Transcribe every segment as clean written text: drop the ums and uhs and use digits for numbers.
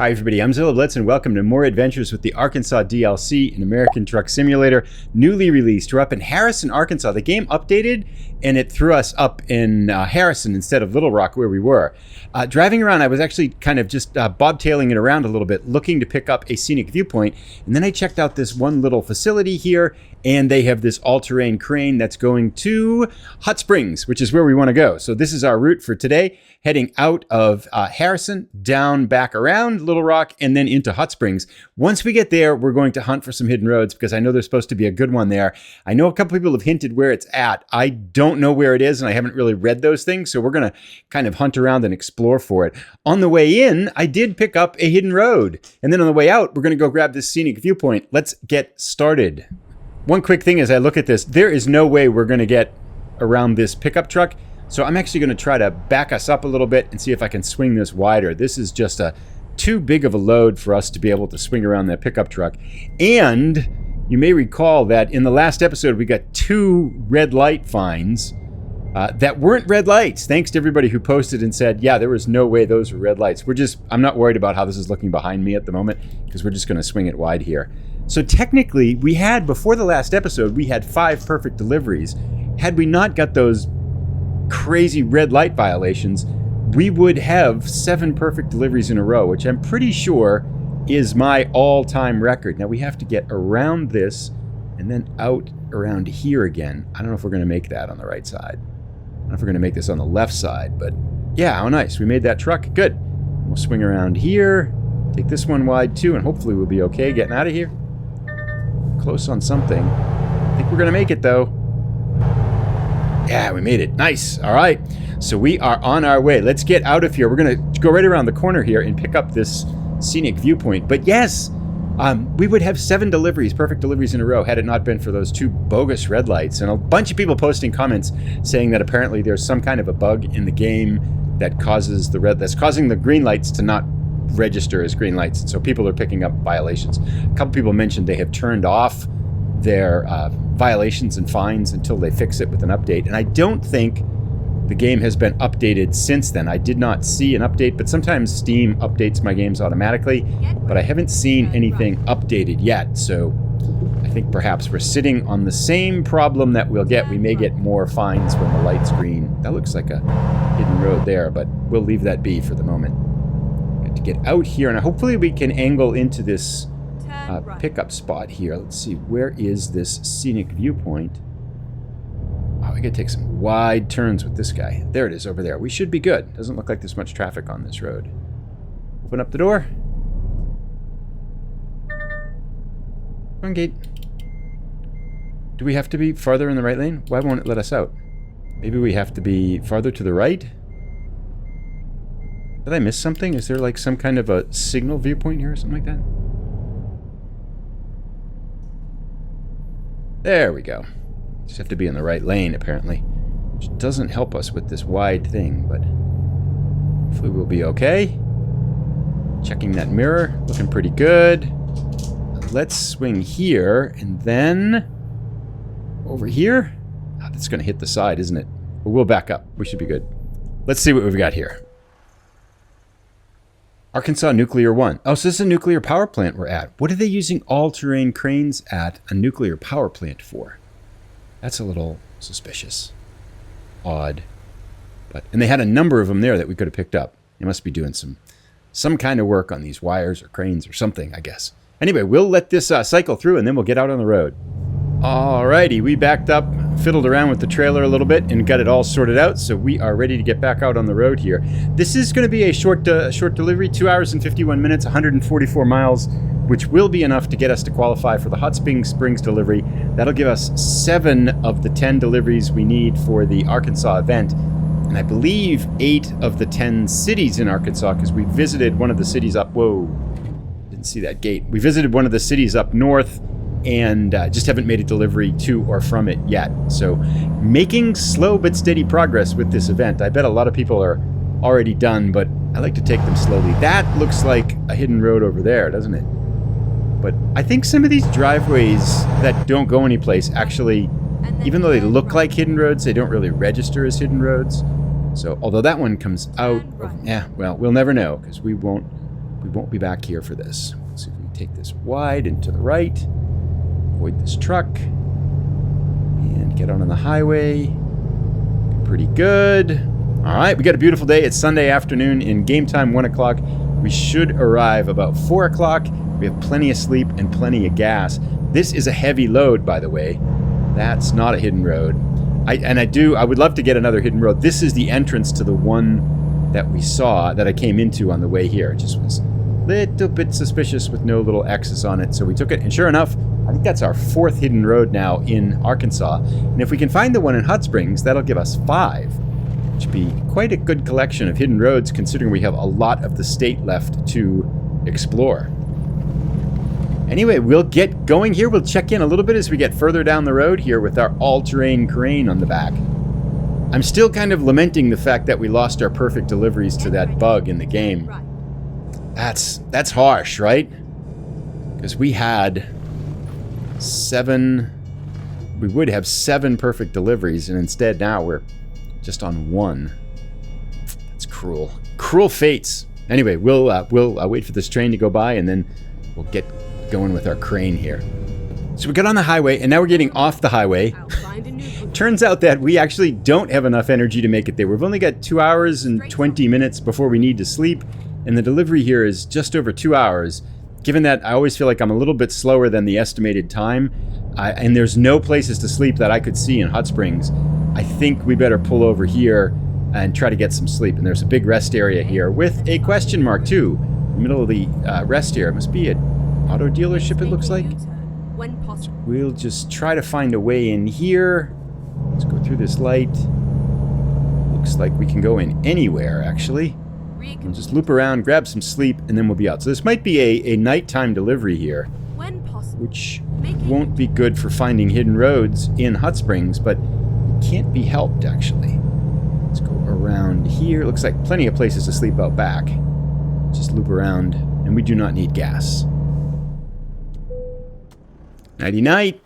Hi everybody, I'm Zilla Blitz and welcome to more adventures with the Arkansas DLC, an American truck simulator, newly released. We're up in Harrison, Arkansas. The game updated and it threw us up in Harrison instead of Little Rock where we were. Driving around, I was actually kind of just bobtailing it around a little bit, looking to pick up a scenic viewpoint. And then I checked out this one little facility here, and they have this all-terrain crane that's going to Hot Springs, which is where we want to go. So this is our route for today, heading out of Harrison, down back around Little Rock, and then into Hot Springs. Once we get there, we're going to hunt for some hidden roads because I know there's supposed to be a good one there. I know a couple people have hinted where it's at. I don't know where it is, and I haven't really read those things, so we're going to kind of hunt around and explore for it. On the way in, I did pick up a hidden road, and then on the way out, we're going to go grab this scenic viewpoint. Let's get started. One quick thing as I look at this, there is no way we're going to get around this pickup truck. So I'm actually going to try to back us up a little bit and see if I can swing this wider. This is just too big of a load for us to be able to swing around that pickup truck. And you may recall that in the last episode, we got 2 red light fines that weren't red lights. Thanks to everybody who posted and said, yeah, there was no way those were red lights. I'm not worried about how this is looking behind me at the moment because we're just going to swing it wide here. So technically, before the last episode, we had 5 perfect deliveries. Had we not got those crazy red light violations, we would have 7 perfect deliveries in a row, which I'm pretty sure is my all-time record. Now we have to get around this and then out around here again. I don't know if we're going to make that on the right side. I don't know if we're going to make this on the left side, but yeah, how nice. We made that truck. Good. We'll swing around here, take this one wide too, and hopefully we'll be okay getting out of here. Close on something. I think we're going to make it though. Yeah, we made it. Nice. All right. So we are on our way. Let's get out of here. We're going to go right around the corner here and pick up this scenic viewpoint. But yes, we would have 7 deliveries, perfect deliveries in a row, had it not been for those 2 bogus red lights. And a bunch of people posting comments saying that apparently there's some kind of a bug in the game that causes that's causing the green lights to not register as green lights. And so people are picking up violations. A couple people mentioned they have turned off their violations and fines until they fix it with an update. And I don't think the game has been updated since then. I did not see an update, but sometimes Steam updates my games automatically, but I haven't seen anything updated yet. So I think perhaps we're sitting on the same problem that we'll get. We may get more fines when the light's green. That looks like a hidden road there, but we'll leave that be for the moment. Got to get out here, and hopefully we can angle into this pickup spot here. Let's see, where is this scenic viewpoint? Oh, we gotta take some wide turns with this guy. There it is over there. We should be good. Doesn't look like there's much traffic on this road. Open up the door. Come on, gate. Do we have to be farther in the right lane? Why won't it let us out? Maybe we have to be farther to the right? Did I miss something? Is there like some kind of a signal viewpoint here or something like that? There we go. Just have to be in the right lane, apparently. Which doesn't help us with this wide thing, but hopefully we'll be okay. Checking that mirror. Looking pretty good. Let's swing here, and then over here. Oh, that's going to hit the side, isn't it? But we'll back up. We should be good. Let's see what we've got here. Arkansas Nuclear 1. Oh, so this is a nuclear power plant we're at. What are they using all-terrain cranes at a nuclear power plant for? That's a little suspicious. Odd. And they had a number of them there that we could have picked up. They must be doing some kind of work on these wires or cranes or something, I guess. Anyway, we'll let this cycle through and then we'll get out on the road. Alrighty, we backed up, fiddled around with the trailer a little bit and got it all sorted out, so we are ready to get back out on the road here. This is going to be a short delivery, 2 hours and 51 minutes, 144 miles, which will be enough to get us to qualify for the Hot Springs delivery. That'll give us 7 of the 10 deliveries we need for the Arkansas event, and I believe 8 of the 10 cities in Arkansas, because we visited one of the cities up... Whoa, didn't see that gate. We visited one of the cities up north, and just haven't made a delivery to or from it yet. So making slow but steady progress with this event. I bet a lot of people are already done, but I like to take them slowly. That looks like a hidden road over there, doesn't it? But I think some of these driveways that don't go anyplace actually, even though they look like hidden roads, they don't really register as hidden roads. So although that one comes out, yeah, well, we'll never know because we won't we won't be back here for this. Let's see if we can take this wide and to the right. Avoid this truck. And get on the highway. Pretty good. All right, we got a beautiful day. It's Sunday afternoon in game time, 1 o'clock. We should arrive about 4 o'clock. We have plenty of sleep and plenty of gas. This is a heavy load, by the way. That's not a hidden road. I would love to get another hidden road. This is the entrance to the one that we saw, that I came into on the way here. It just was a little bit suspicious with no little X's on it, so we took it. And sure enough, I think that's our 4th hidden road now in Arkansas. And if we can find the one in Hot Springs, that'll give us 5. Which would be quite a good collection of hidden roads, considering we have a lot of the state left to explore. Anyway, we'll get going here. We'll check in a little bit as we get further down the road here with our all-terrain crane on the back. I'm still kind of lamenting the fact that we lost our perfect deliveries to that bug in the game. That's harsh, right? Because we had 7... We would have 7 perfect deliveries, and instead now we're just on 1. That's cruel. Cruel fates. Anyway, we'll wait for this train to go by, and then we'll get going with our crane here. So we got on the highway, and now we're getting off the highway. Turns out that we actually don't have enough energy to make it there. We've only got 2 hours and 20 minutes before we need to sleep, and the delivery here is just over 2 hours. Given that I always feel like I'm a little bit slower than the estimated time, and there's no places to sleep that I could see in Hot Springs, I think we better pull over here and try to get some sleep. And there's a big rest area here with a question mark too. In the middle of the rest area. It must be an auto dealership, it looks like. So we'll just try to find a way in here. Let's go through this light. Looks like we can go in anywhere, actually. We'll just loop around, grab some sleep, and then we'll be out. So this might be a nighttime delivery here, which won't be good for finding hidden roads in Hot Springs, but it can't be helped, actually. Let's go around here. Looks like plenty of places to sleep out back. Just loop around, and we do not need gas. Nighty-night.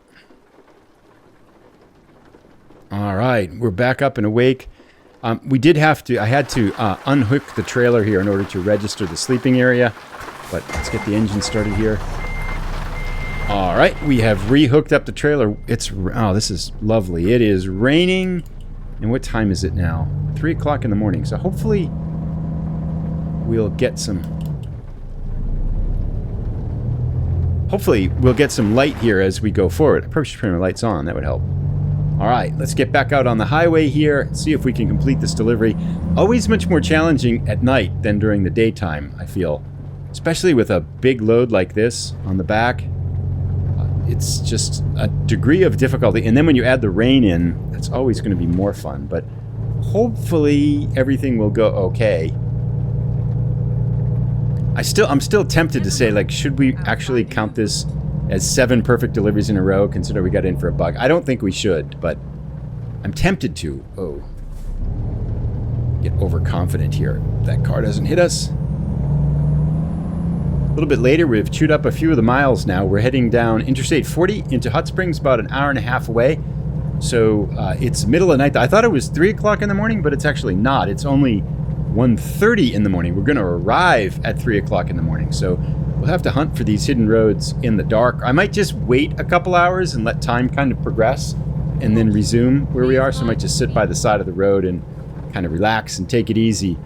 All right, we're back up and awake. I had to unhook the trailer here in order to register the sleeping area, but let's get the engine started here. All right, we have rehooked up the trailer. Oh, this is lovely. It is raining, and what time is it now? 3 o'clock in the morning, so hopefully we'll get some light here as we go forward. I probably should turn my lights on, that would help. All right, let's get back out on the highway here and see if we can complete this delivery. Always much more challenging at night than during the daytime, I feel. Especially with a big load like this on the back. It's just a degree of difficulty. And then when you add the rain in, that's always going to be more fun. But hopefully everything will go okay. I'm still tempted to say, like, should we actually count this as 7 perfect deliveries in a row, consider we got in for a bug? I don't think we should, but I'm tempted to. Oh. Get overconfident here. That car doesn't hit us. A little bit later, we've chewed up a few of the miles now. We're heading down Interstate 40 into Hot Springs, about an hour and a half away. So it's middle of the night. I thought it was 3 o'clock in the morning, but it's actually not. It's only 1:30 in the morning. We're going to arrive at 3 o'clock in the morning. So we'll have to hunt for these hidden roads in the dark. I might just wait a couple hours and let time kind of progress and then resume where we are. So I might just sit by the side of the road and kind of relax and take it easy.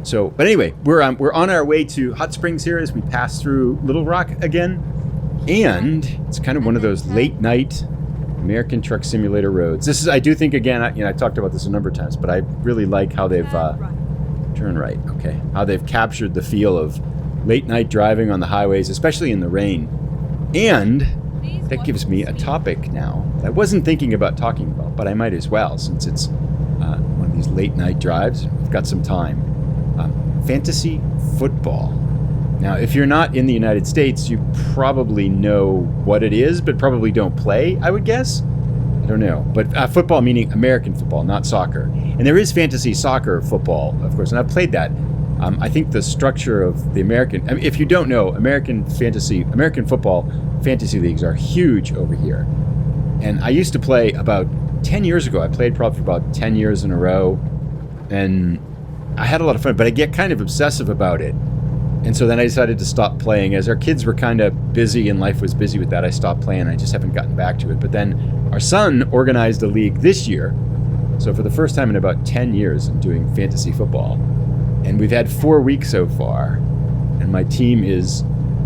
So, but anyway, we're on our way to Hot Springs here as we pass through Little Rock again. And it's kind of one of those late night American Truck Simulator roads. This is, I do think, again, I talked about this a number of times, but I really like how they've, turn right, okay, how they've captured the feel of late night driving on the highways, especially in the rain. And that gives me a topic now that I wasn't thinking about talking about, but I might as well, since it's one of these late night drives. We've got some time. Fantasy football. Now, if you're not in the United States, you probably know what it is, but probably don't play, I would guess. I don't know. But football meaning American football, not soccer. And there is fantasy soccer football, of course, and I've played that. I think the structure of the American... I mean, if you don't know, American football fantasy leagues are huge over here. And I used to play about 10 years ago. I played probably for about 10 years in a row. And I had a lot of fun, but I get kind of obsessive about it. And so then I decided to stop playing. As our kids were kind of busy and life was busy with that, I stopped playing. I just haven't gotten back to it. But then our son organized a league this year. So for the first time in about 10 years, I'm doing fantasy football. And we've had 4 weeks so far. And my team is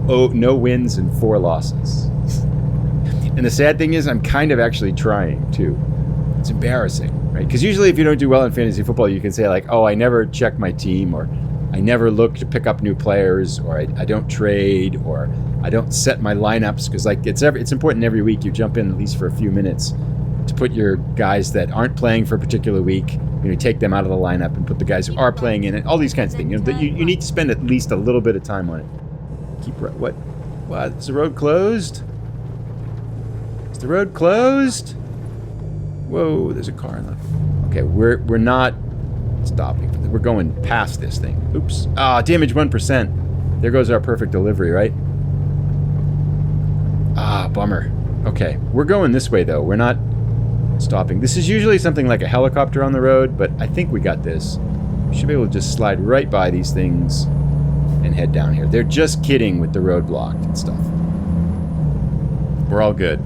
no wins and 4 losses. And the sad thing is I'm kind of actually trying too. It's embarrassing, right? Because usually if you don't do well in fantasy football, you can say like, oh, I never check my team, or I never look to pick up new players, or I don't trade, or I don't set my lineups, because like it's important every week you jump in at least for a few minutes to put your guys that aren't playing for a particular week, take them out of the lineup and put the guys who are playing in it, all these kinds of things. You need to spend at least a little bit of time on it. What? Is the road closed? Is the road closed? Whoa, there's a car in the... Okay, we're not stopping. We're going past this thing. Oops. Damage 1%. There goes our perfect delivery, right? Bummer. Okay, we're going this way, though. We're not stopping. This is usually something like a helicopter on the road, but I think we got this. We should be able to just slide right by these things and head down here. They're just kidding with the road blocked and stuff. We're all good.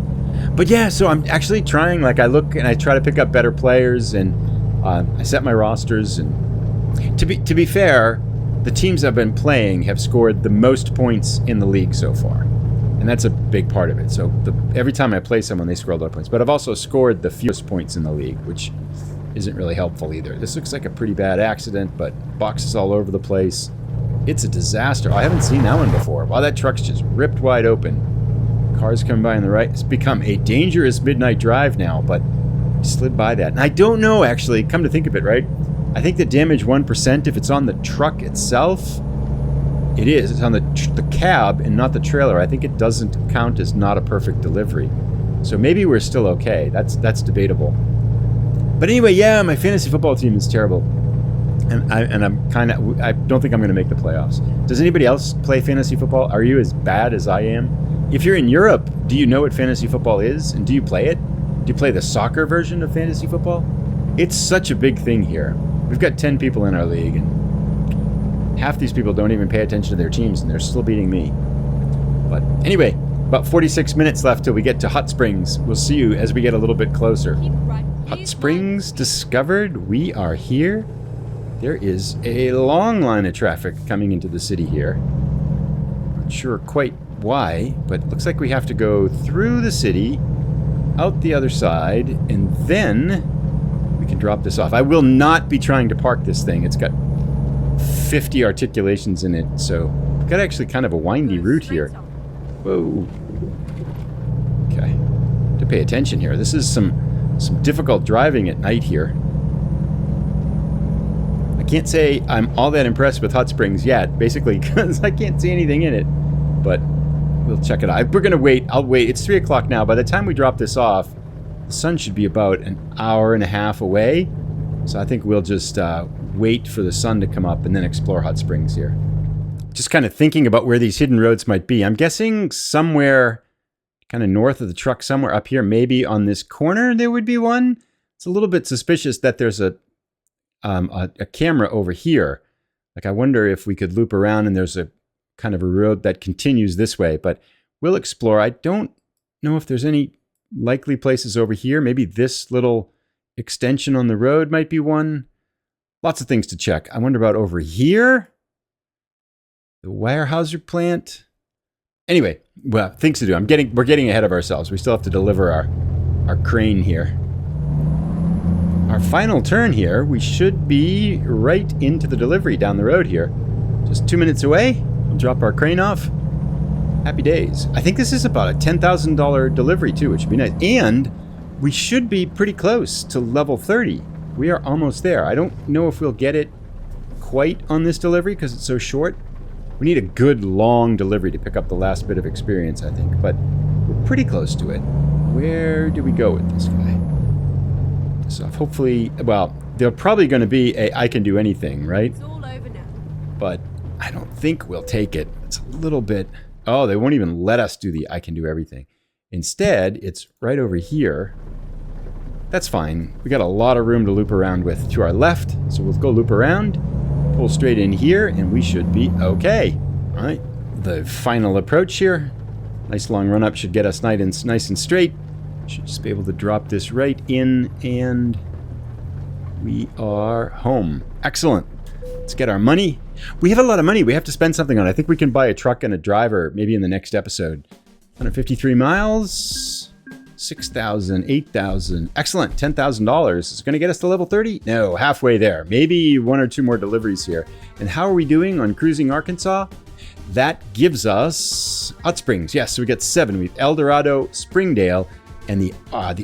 But yeah, so I'm actually trying, like I look and I try to pick up better players, and I set my rosters, and to be fair, the teams I've been playing have scored the most points in the league so far. And that's a big part of it. So every time I play someone, they score a lot of points. But I've also scored the fewest points in the league, which isn't really helpful either. This looks like a pretty bad accident, but boxes all over the place. It's a disaster. I haven't seen that one before. Wow, that truck's just ripped wide open. Cars coming by on the right. It's become a dangerous midnight drive now, but I slid by that. And I don't know, actually, come to think of it, right? I think the damage 1%, if it's on the truck itself, it is. It's on the cab and not the trailer. I think it doesn't count as not a perfect delivery. So maybe we're still okay. That's debatable. But anyway, yeah, my fantasy football team is terrible. And I don't think I'm going to make the playoffs. Does anybody else play fantasy football? Are you as bad as I am? If you're in Europe, do you know what fantasy football is? And do you play it? Do you play the soccer version of fantasy football? It's such a big thing here. We've got 10 people in our league, and half these people don't even pay attention to their teams, and they're still beating me. But anyway, about 46 minutes left till we get to Hot Springs. We'll see you as we get a little bit closer. Hot Springs discovered. We are here. There is a long line of traffic coming into the city here. Not sure quite why, but it looks like we have to go through the city, out the other side, and then we can drop this off. I will not be trying to park this thing. It's got 50 articulations in it, so we've got actually kind of a windy route here. Whoa. Okay. To pay attention here. This is some difficult driving at night here. I can't say I'm all that impressed with Hot Springs yet, basically because I can't see anything in it, but we'll check it out. We're going to wait. I'll wait. It's 3 o'clock now. By the time we drop this off, the sun should be about an hour and a half away. So I think we'll just wait for the sun to come up and then explore Hot Springs here. Just kind of thinking about where these hidden roads might be. I'm guessing somewhere kind of north of the truck, somewhere up here, maybe on this corner there would be one. It's a little bit suspicious that there's a camera over here. Like I wonder if we could loop around and there's a kind of a road that continues this way, but we'll explore. I don't know if there's any likely places over here. Maybe this little extension on the road might be one. Lots of things to check. I wonder about over here. The Weyerhaeuser plant. Anyway, well, things to do. We're getting ahead of ourselves. We still have to deliver our crane here. Our final turn here, we should be right into the delivery down the road here. Just 2 minutes away. We'll drop our crane off. Happy days. I think this is about a $10,000 delivery too, which would be nice. And we should be pretty close to level 30. We are almost there. I don't know if we'll get it quite on this delivery because it's so short. We need a good long delivery to pick up the last bit of experience, I think. But we're pretty close to it. Where do we go with this guy? So hopefully, well, they're probably going to be a I can do anything, right? It's all over now. But I don't think we'll take it. It's a little bit... Oh, they won't even let us do the I can do everything. Instead, it's right over here. That's fine. We got a lot of room to loop around with to our left. So we'll go loop around, pull straight in here, and we should be okay. All right, the final approach here. Nice long run up should get us nice and straight. Should just be able to drop this right in, and we are home. Excellent. Let's get our money. We have a lot of money we have to spend something on. I think we can buy a truck and a driver maybe in the next episode. 153 miles, 6,000, 8,000. Excellent. $10,000. Is it going to get us to level 30? No, halfway there. Maybe 1 or 2 more deliveries here. And how are we doing on Cruising Arkansas? That gives us Hot Springs. Yes, so we got 7. We have El Dorado, Springdale, and the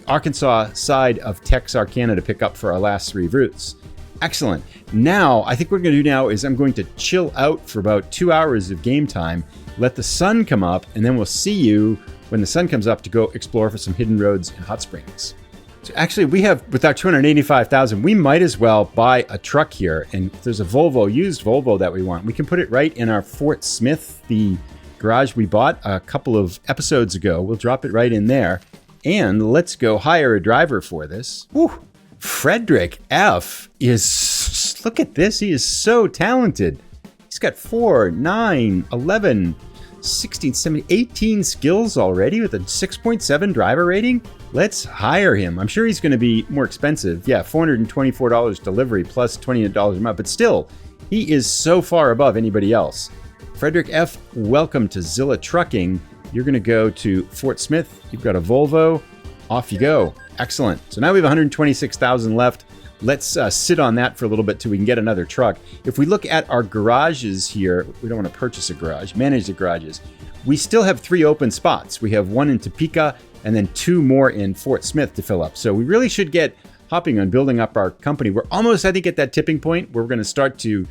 Arkansas side of Texarkana to pick up for our last 3 routes. Excellent. Now, I think what we're going to do now is I'm going to chill out for about 2 hours of game time, let the sun come up, and then we'll see you when the sun comes up to go explore for some hidden roads in Hot Springs. So actually, we have, with our 285,000, we might as well buy a truck here. And if there's a Volvo, used Volvo that we want, we can put it right in our Fort Smith, the garage we bought a couple of episodes ago. We'll drop it right in there. And let's go hire a driver for this. Woo! Frederick F. is, look at this, he is so talented. He's got 4, 9, 11, 16, 17, 18 skills already with a 6.7 driver rating. Let's hire him. I'm sure he's going to be more expensive. Yeah, $424 delivery plus $28 a month, but still, he is so far above anybody else. Frederick F., welcome to Zilla Trucking. You're going to go to Fort Smith. You've got a Volvo. Off you go. Excellent. So now we have 126,000 left. Let's sit on that for a little bit till we can get another truck. If we look at our garages here, we don't want to purchase a garage, manage the garages. We still have 3 open spots. We have 1 in Topeka and then 2 more in Fort Smith to fill up. So we really should get hopping on building up our company. We're almost, I think, at that tipping point where we're going to start to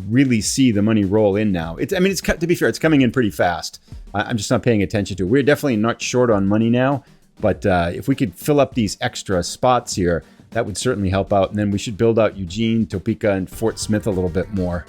really see the money roll in now. To be fair, it's coming in pretty fast. I'm just not paying attention to it. We're definitely not short on money now, but if we could fill up these extra spots here, that would certainly help out. And then we should build out Eugene, Topeka, and Fort Smith a little bit more.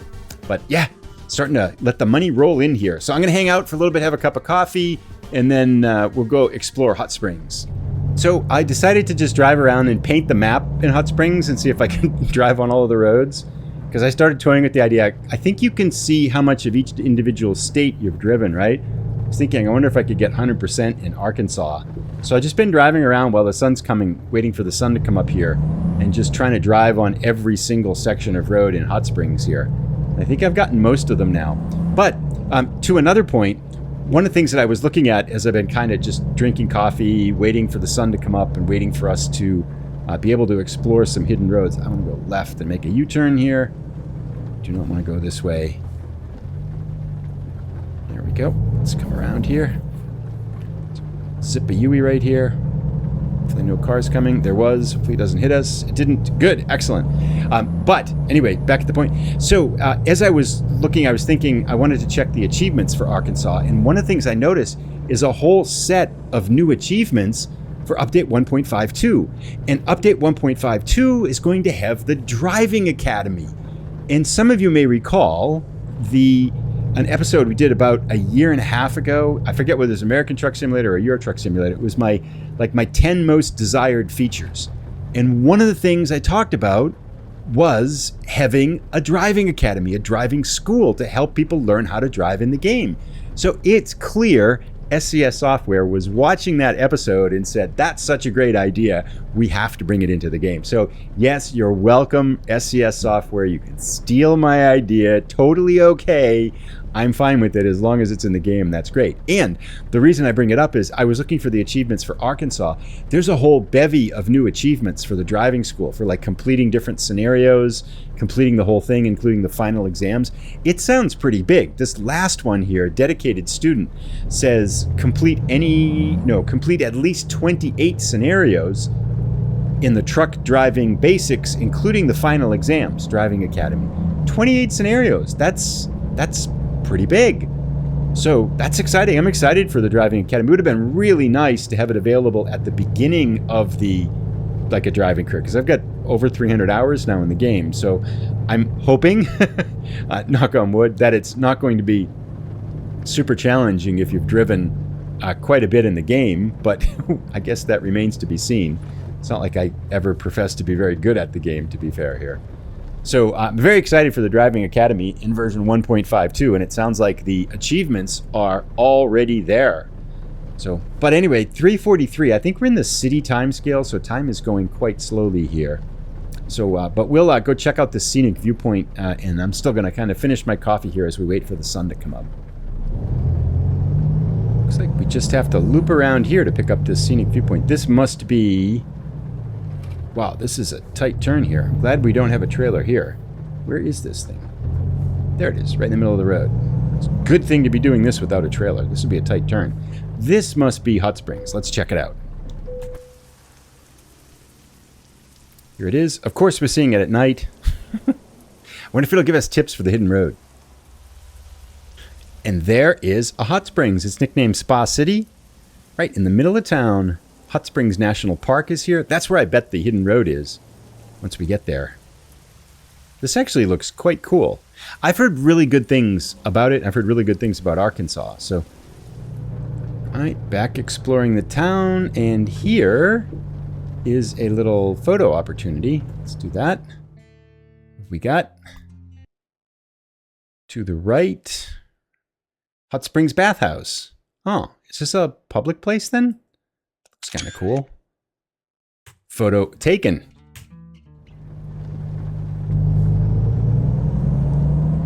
But yeah, starting to let the money roll in here. So I'm going to hang out for a little bit, have a cup of coffee, and then we'll go explore Hot Springs. So I decided to just drive around and paint the map in Hot Springs and see if I can drive on all of the roads. Because I started toying with the idea, I think you can see how much of each individual state you've driven, right? I was thinking, I wonder if I could get 100% in Arkansas. So I've just been driving around while the sun's coming, waiting for the sun to come up here, and just trying to drive on every single section of road in Hot Springs here. I think I've gotten most of them now. But to another point, one of the things that I was looking at as I've been kind of just drinking coffee, waiting for the sun to come up and waiting for us to be able to explore some hidden roads. I'm going to go left and make a U-turn here. Do not want to go this way. There we go. Let's come around here. Zip a Yui right here. Hopefully no cars coming. There was. Hopefully it doesn't hit us. It didn't. Good. Excellent. But anyway, back at the point. So as I was looking, I was thinking I wanted to check the achievements for Arkansas. And one of the things I noticed is a whole set of new achievements for Update 1.52. And Update 1.52 is going to have the Driving Academy. And some of you may recall an episode we did about a year and a half ago. I forget whether it was American Truck Simulator or Euro Truck Simulator. It was my 10 most desired features. And one of the things I talked about was having a driving academy, a driving school to help people learn how to drive in the game. So it's clear SCS Software was watching that episode and said, that's such a great idea. We have to bring it into the game. So yes, you're welcome, SCS Software. You can steal my idea. Totally okay. I'm fine with it as long as it's in the game. That's great. And the reason I bring it up is I was looking for the achievements for Arkansas. There's a whole bevy of new achievements for the driving school for completing different scenarios, completing the whole thing, including the final exams. It sounds pretty big. This last one here, dedicated student, says complete at least 28 scenarios in the truck driving basics, including the final exams, driving academy. 28 scenarios. That's pretty big. So that's exciting. I'm excited for the driving academy. It would have been really nice to have it available at the beginning of a driving career, because I've got over 300 hours now in the game. So I'm hoping, knock on wood, that it's not going to be super challenging if you've driven quite a bit in the game, but I guess that remains to be seen. It's not like I ever profess to be very good at the game, to be fair here. So I'm very excited for the Driving Academy in version 1.52, and it sounds like the achievements are already there. So, but anyway, 3:43. I think we're in the city time scale, so time is going quite slowly here. So, but we'll go check out the scenic viewpoint, and I'm still going to kind of finish my coffee here as we wait for the sun to come up. Looks like we just have to loop around here to pick up this scenic viewpoint. This must be... Wow, this is a tight turn here. I'm glad we don't have a trailer here. Where is this thing? There it is, right in the middle of the road. It's a good thing to be doing this without a trailer. This would be a tight turn. This must be Hot Springs. Let's check it out. Here it is. Of course, we're seeing it at night. I wonder if it'll give us tips for the hidden road. And there is a Hot Springs. It's nicknamed Spa City. Right in the middle of town. Hot Springs National Park is here. That's where I bet the hidden road is once we get there. This actually looks quite cool. I've heard really good things about it. I've heard really good things about Arkansas. So, all right, back exploring the town. And here is a little photo opportunity. Let's do that. What have we got? To the right, Hot Springs Bathhouse. Oh, is this a public place then? Looks kind of cool. Photo taken.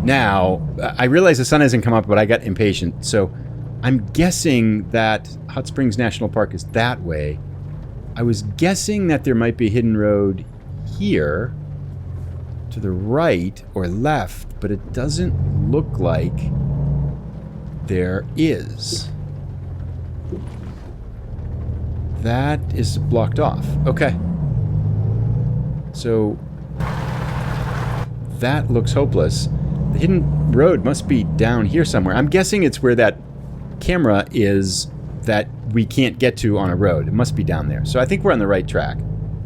Now, I realize the sun hasn't come up, but I got impatient. So I'm guessing that Hot Springs National Park is that way. I was guessing that there might be a hidden road here to the right or left, but it doesn't look like there is. That is blocked off. Okay. So that looks hopeless. The hidden road must be down here somewhere. I'm guessing it's where that camera is that we can't get to on a road. It must be down there. So I think we're on the right track.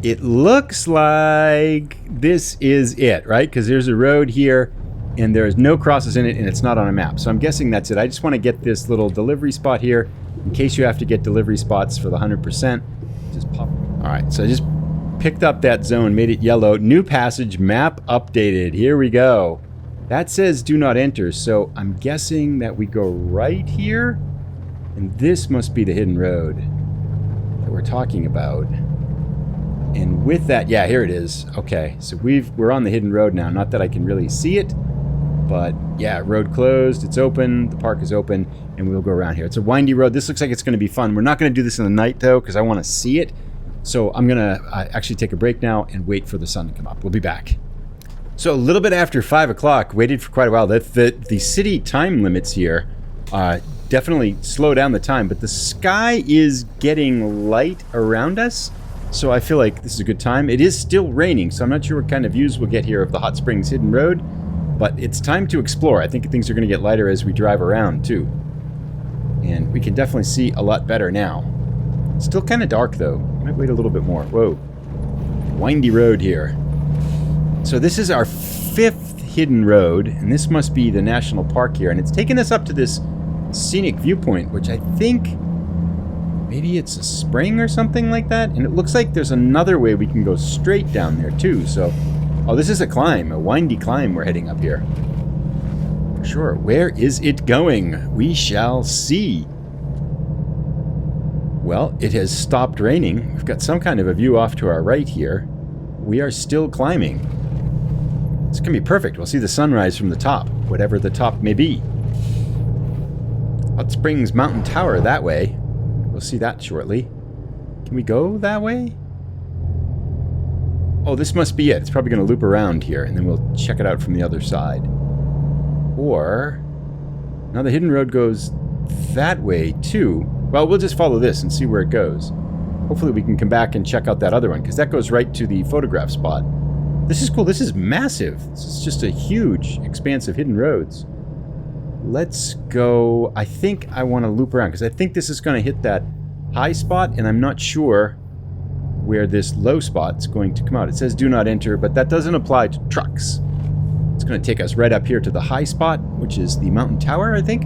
It looks like this is it, right? Because there's a road here and there's no crosses in it and it's not on a map. So I'm guessing that's it. I just want to get this little delivery spot here in case you have to get delivery spots for the 100%. Just pop. All right, so I just picked up that zone, made it yellow. New passage, map updated. Here we go. That says do not enter, so I'm guessing that we go right here. And this must be the hidden road that we're talking about. And with that, yeah, here it is. Okay, so we're on the hidden road now. Not that I can really see it, but yeah, road closed, it's open, the park is open, and we'll go around here. It's a windy road. This looks like it's going to be fun. We're not going to do this in the night, though, because I want to see it. So I'm going to actually take a break now and wait for the sun to come up. We'll be back. So a little bit after 5 o'clock, waited for quite a while. The city time limits here definitely slow down the time, but the sky is getting light around us, so I feel like this is a good time. It is still raining, so I'm not sure what kind of views we'll get here of the Hot Springs Hidden Road, but it's time to explore. I think things are going to get lighter as we drive around, too. And we can definitely see a lot better now. It's still kind of dark, though. Might wait a little bit more. Whoa. Windy road here. So this is our 5th hidden road, and this must be the national park here. And it's taken us up to this scenic viewpoint, which I think maybe it's a spring or something like that. And it looks like there's another way we can go straight down there, too. So, oh, this is a climb, a windy climb we're heading up here. For sure. Where is it going? We shall see. Well, it has stopped raining. We've got some kind of a view off to our right here. We are still climbing. It's going to be perfect. We'll see the sunrise from the top, whatever the top may be. Hot Springs Mountain Tower that way. We'll see that shortly. Can we go that way? Oh, this must be it. It's probably going to loop around here, and then we'll check it out from the other side. Or... now the hidden road goes that way, too. Well, we'll just follow this and see where it goes. Hopefully we can come back and check out that other one, because that goes right to the photograph spot. This is cool. This is massive. This is just a huge expanse of hidden roads. Let's go. I think I want to loop around, because I think this is going to hit that high spot, and I'm not sure where this low spot's going to come out. It says do not enter, but that doesn't apply to trucks. It's going to take us right up here to the high spot, which is the mountain tower, I think.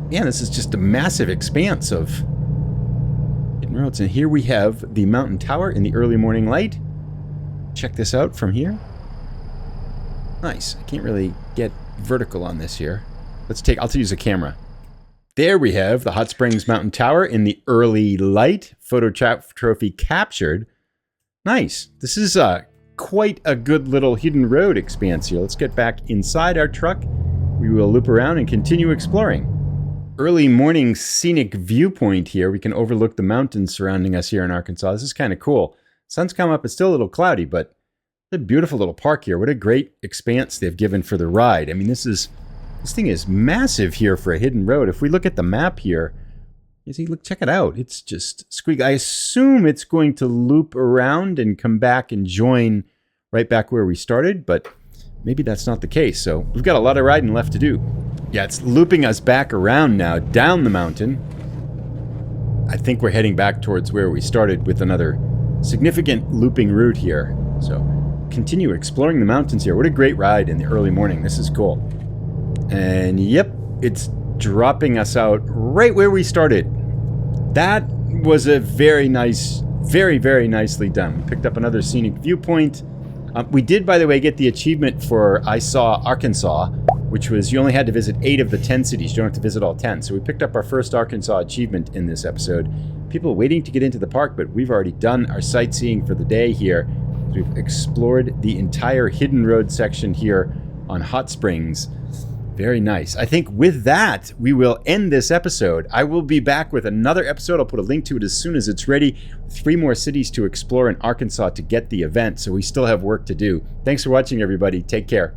Yeah, this is just a massive expanse of hidden roads. And here we have the mountain tower in the early morning light. check this out from here. Nice. I can't really get vertical on this here. I'll use a camera. There we have the Hot Springs Mountain Tower in the early light. Photo trophy captured. Nice. This is quite a good little hidden road expanse here. Let's get back inside our truck. We will loop around and continue exploring. Early morning scenic viewpoint here. We can overlook the mountains surrounding us here in Arkansas. This is kind of cool. Sun's come up. It's still a little cloudy, but it's a beautiful little park here. What a great expanse they've given for the ride. I mean, this thing is massive here for a hidden road. If we look at the map here, you see, look, check it out. It's just squeak. I assume it's going to loop around and come back and join right back where we started, but maybe that's not the case. So we've got a lot of riding left to do. Yeah, it's looping us back around now, down the mountain. I think we're heading back towards where we started with another significant looping route here. So continue exploring the mountains here. What a great ride in the early morning. This is cool. And yep, it's dropping us out right where we started. That was a very nice, very, very nicely done. We picked up another scenic viewpoint. We did, by the way, get the achievement for I Saw Arkansas, which was you only had to visit 8 of the 10 cities. You don't have to visit all 10. So we picked up our first Arkansas achievement in this episode. People waiting to get into the park, but we've already done our sightseeing for the day here. We've explored the entire hidden road section here on Hot Springs. Very nice. I think with that, we will end this episode. I will be back with another episode. I'll put a link to it as soon as it's ready. 3 more cities to explore in Arkansas to get the event, so we still have work to do. Thanks for watching, everybody. Take care.